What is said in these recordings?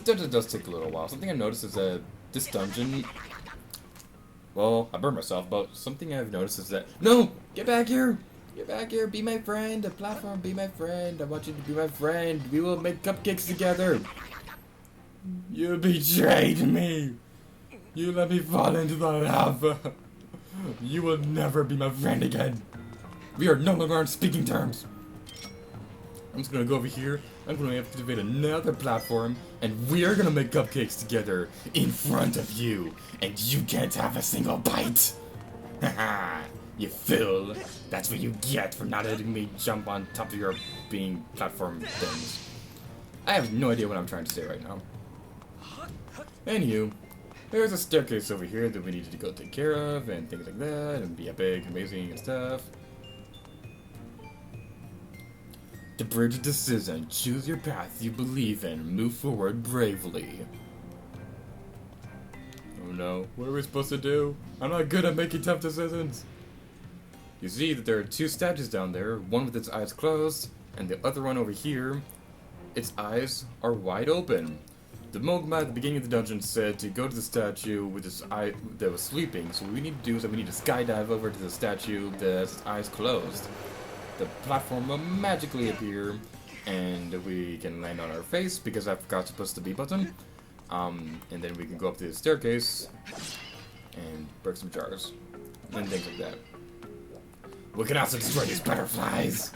dungeon does take a little while. Something I noticed is that this dungeon... Well, I burned myself, but something I've noticed is that... No! Get back here! Get back here! Be my friend! The platform, be my friend! I want you to be my friend! We will make cupcakes together! You betrayed me! You let me fall into the lava! You will never be my friend again! We are no longer on speaking terms! I'm just gonna go over here, I'm gonna activate another platform, and we are gonna make cupcakes together in front of you, and you can't have a single bite! Haha! You fool! That's what you get for not letting me jump on top of your being platform things. I have no idea what I'm trying to say right now. Anywho, there's a staircase over here that we need to go take care of, and things like that, and be epic, amazing, and stuff. The bridge of decision. Choose your path you believe in. Move forward bravely. Oh no, what are we supposed to do? I'm not good at making tough decisions. You see that there are two statues down there, one with its eyes closed, and the other one over here, its eyes are wide open. The Mogma at the beginning of the dungeon said to go to the statue with its eye that was sleeping, so what we need to do is that we need to skydive over to the statue that's eyes closed. The platform will magically appear, and we can land on our face because I forgot to push the B button. And then we can go up to the staircase and break some jars and things like that. We can also destroy these butterflies.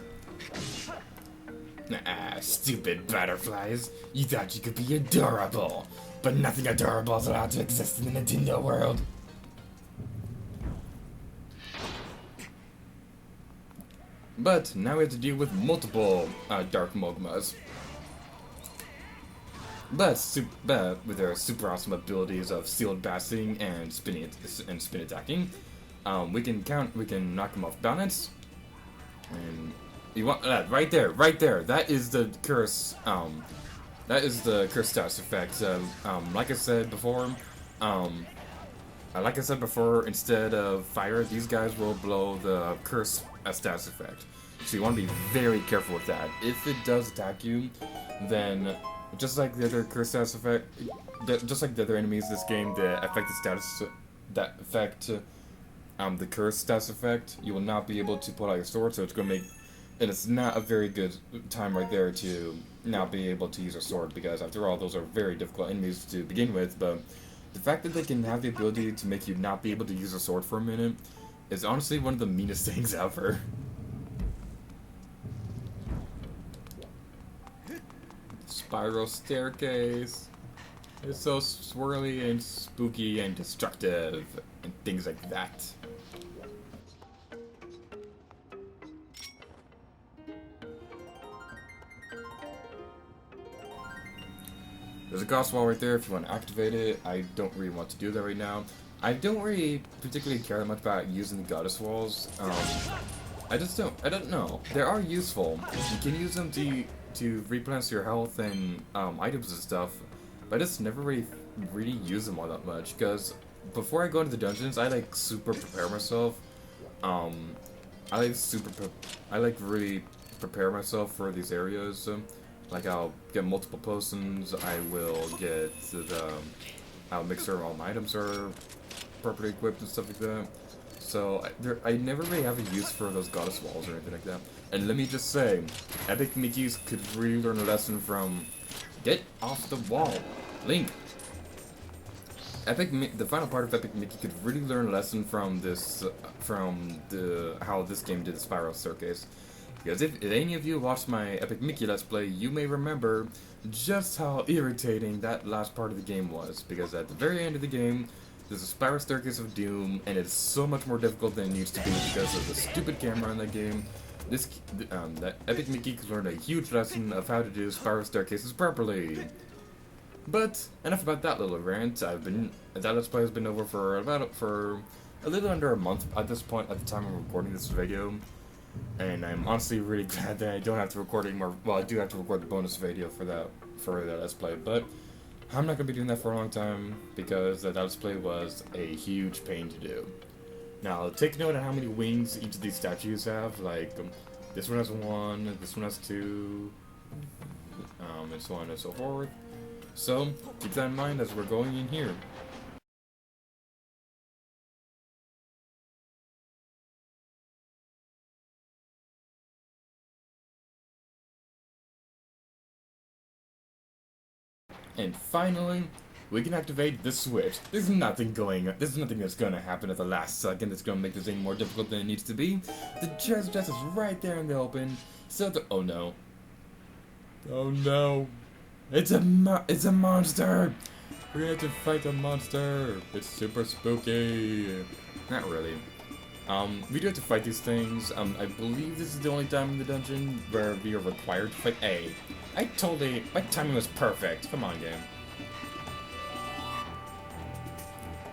Stupid butterflies. You thought you could be adorable, but nothing adorable is allowed to exist in the Nintendo world. But now we have to deal with multiple Dark Mogmas. But with their super awesome abilities of sealed basting and spin attacking, we can knock them off balance. And you want that right there. That is the curse. That is the curse status effect. Like I said before, instead of fire, these guys will blow the curse status effect. So you want to be very careful with that. If it does attack you, then just like the other curse status effect, just like the other enemies in this game that affect the status, that affect the curse status effect, you will not be able to pull out your sword. So it's going to make, and it's not a very good time right there to not be able to use a sword, because after all, those are very difficult enemies to begin with. But the fact that they can have the ability to make you not be able to use a sword for a minute is honestly one of the meanest things ever. Spiral staircase. It's so swirly and spooky and destructive and things like that. There's a ghost wall right there if you want to activate it. I don't really want to do that right now. I don't really particularly care that much about using the goddess walls. I don't know. They are useful. You can use them to replenish your health and items and stuff, but I just never really use them all that much, because before I go into the dungeons, I like super prepare myself. I like really prepare myself for these areas. Like I'll get multiple potions. I will get I'll make sure all my items are properly equipped and stuff like that. So I never really have a use for those goddess walls or anything like that. And let me just say, Epic Mickeys could really learn a lesson from... Get off the wall, Link. The final part of Epic Mickey could really learn a lesson from this, how this game did the spiral staircase. Because if any of you watched my Epic Mickey Let's Play, you may remember just how irritating that last part of the game was. Because at the very end of the game, there's a spiral staircase of doom, and it's so much more difficult than it used to be because of the stupid camera in that game. That Epic Mickey learned a huge lesson of how to do spiral staircases properly. But enough about that little rant. That Let's Play has been over for a little under a month at this point, at the time of recording this video. And I'm honestly really glad that I don't have to record anymore. Well, I do have to record the bonus video for that Let's Play, but I'm not going to be doing that for a long time because that Let's Play was a huge pain to do. Now, take note of how many wings each of these statues have. Like, this one has 1, this one has 2, and so on and so forth. So keep that in mind as we're going in here. And finally, we can activate the switch. There's nothing that's gonna happen at the last second that's gonna make this any more difficult than it needs to be. The treasure chest is right there in the open. So oh no. Oh no. It's a monster! We're gonna have to fight a monster! It's super spooky! Not really. We do have to fight these things. I believe this is the only time in the dungeon where we are required to fight A. My timing was perfect. Come on, game.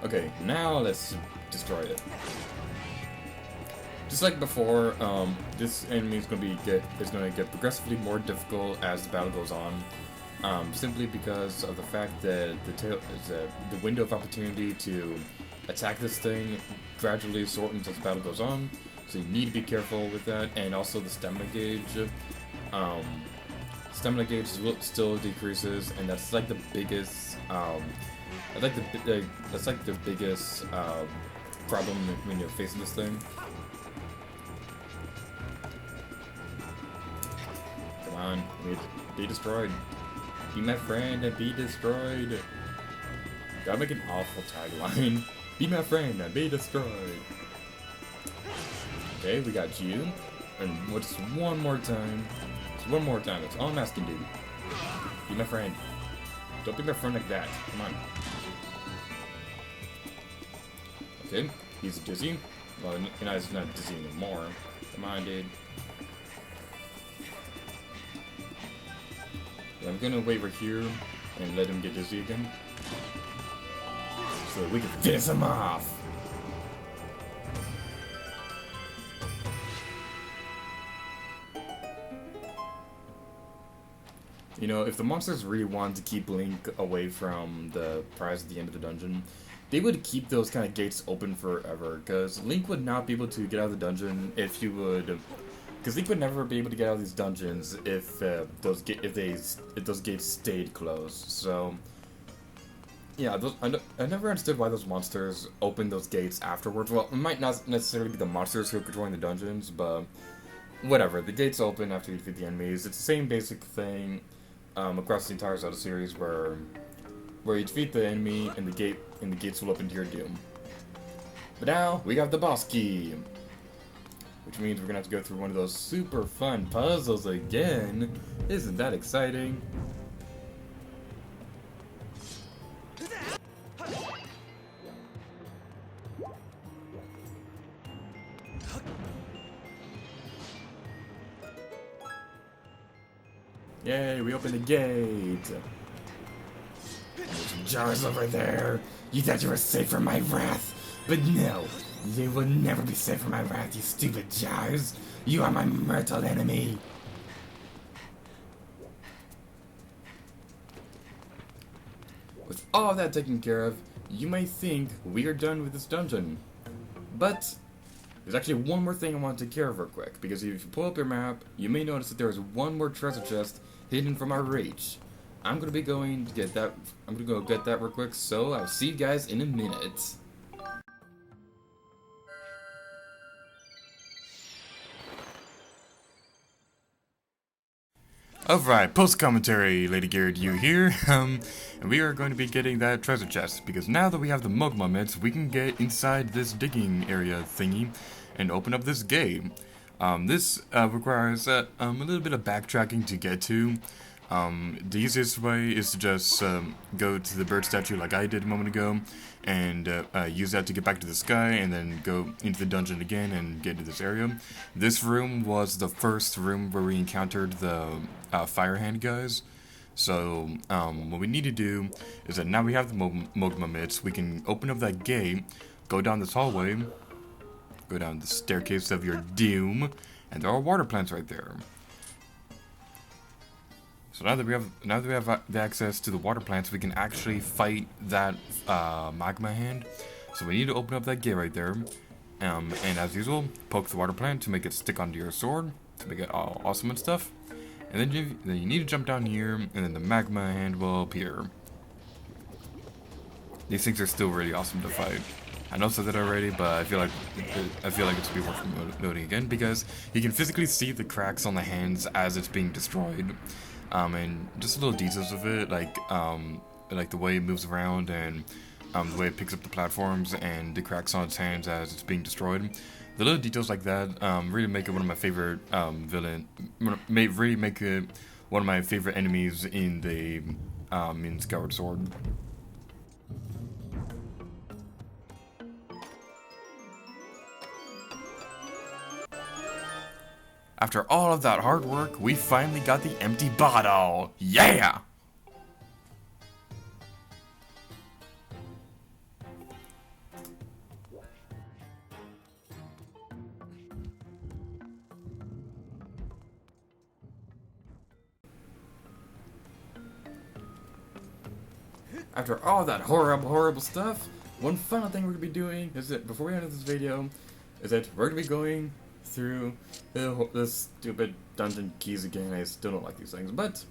Okay, now let's destroy it. Just like before, this enemy is gonna get progressively more difficult as the battle goes on. Simply because of the fact that the window of opportunity to attack this thing gradually shortens as the battle goes on. So you need to be careful with that, and also the stamina gauge. Stamina gauge still decreases, and that's like the biggest. That's like the biggest problem when you're facing this thing. Come on, be destroyed. Be my friend and be destroyed. Gotta make an awful tagline. Be my friend and be destroyed. Okay, we got you. And what's one more time? Just one more time. That's all I'm asking, dude. Be my friend. Don't be my friend like that. Come on. Okay, he's dizzy. Well, he's not dizzy anymore. Come on, dude. I'm gonna wait right here and let him get dizzy again, so that we can finish him off. You know, if the monsters really wanted to keep Link away from the prize at the end of the dungeon, they would keep those kind of gates open forever, because Link would not be able to get out of the dungeon if you would. Because Link would never be able to get out of these dungeons if those gates stayed closed. So, yeah, I never understood why those monsters opened those gates afterwards. Well, it might not necessarily be the monsters who are controlling the dungeons, but whatever. The gates open after you defeat the enemies. It's the same basic thing across the entire Zelda series, where you defeat the enemy and the gates will open to your doom. But now we got the boss key, which means we're gonna have to go through one of those super fun puzzles again. Isn't that exciting? Yay, we opened a gate! There's some jars over there! You thought you were safe from my wrath! But no! You will never be safe from my wrath, you stupid jars! You are my mortal enemy! With all that taken care of, you may think we are done with this dungeon. But there's actually one more thing I want to take care of real quick, because if you pull up your map, you may notice that there is one more treasure chest hidden from our reach. I'm gonna go get that real quick, so I'll see you guys in a minute. Alright, post-commentary, Lady Garrett, you here, and we are going to be getting that treasure chest, because now that we have the Mogma mitts, we can get inside this digging area thingy, and open up this gate. This requires a little bit of backtracking to get to. The easiest way is to just go to the bird statue like I did a moment ago, and use that to get back to the sky, and then go into the dungeon again and get into this area. This room was the first room where we encountered the fire hand guys. So what we need to do is that now we have the Mogma mitts, we can open up that gate, go down this hallway, go down the staircase of your doom, and there are water plants right there. So now that we have the access to the water plants, we can actually fight that magma hand. So we need to open up that gate right there, and as usual, poke the water plant to make it stick onto your sword, to make it all awesome and stuff. And then you need to jump down here, and then the magma hand will appear. These things are still really awesome to fight. I know I said that already, but I feel like it's be worth noting again because you can physically see the cracks on the hands as it's being destroyed, and just little details of it, like the way it moves around and the way it picks up the platforms and the cracks on its hands as it's being destroyed. The little details like that really make it one of my favorite really make it one of my favorite enemies in the in Skyward Sword. After all of that hard work, we finally got the empty bottle! Yeah! After all that horrible stuff, one final thing we're going to be doing is that before we end this video, is that we're going to be going through this stupid dungeon keys again. I still don't like these things, but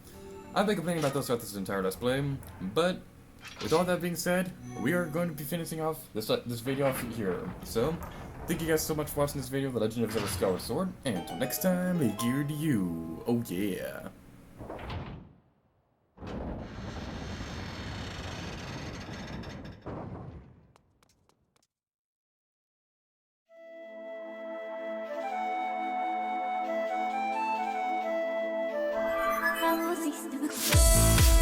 I've been complaining about those throughout this entire Let's Play. But with all that being said, we are going to be finishing off this video off here. So, thank you guys so much for watching this video of The Legend of Zelda Skyward Sword, and until next time, be geared to you. Oh yeah. System.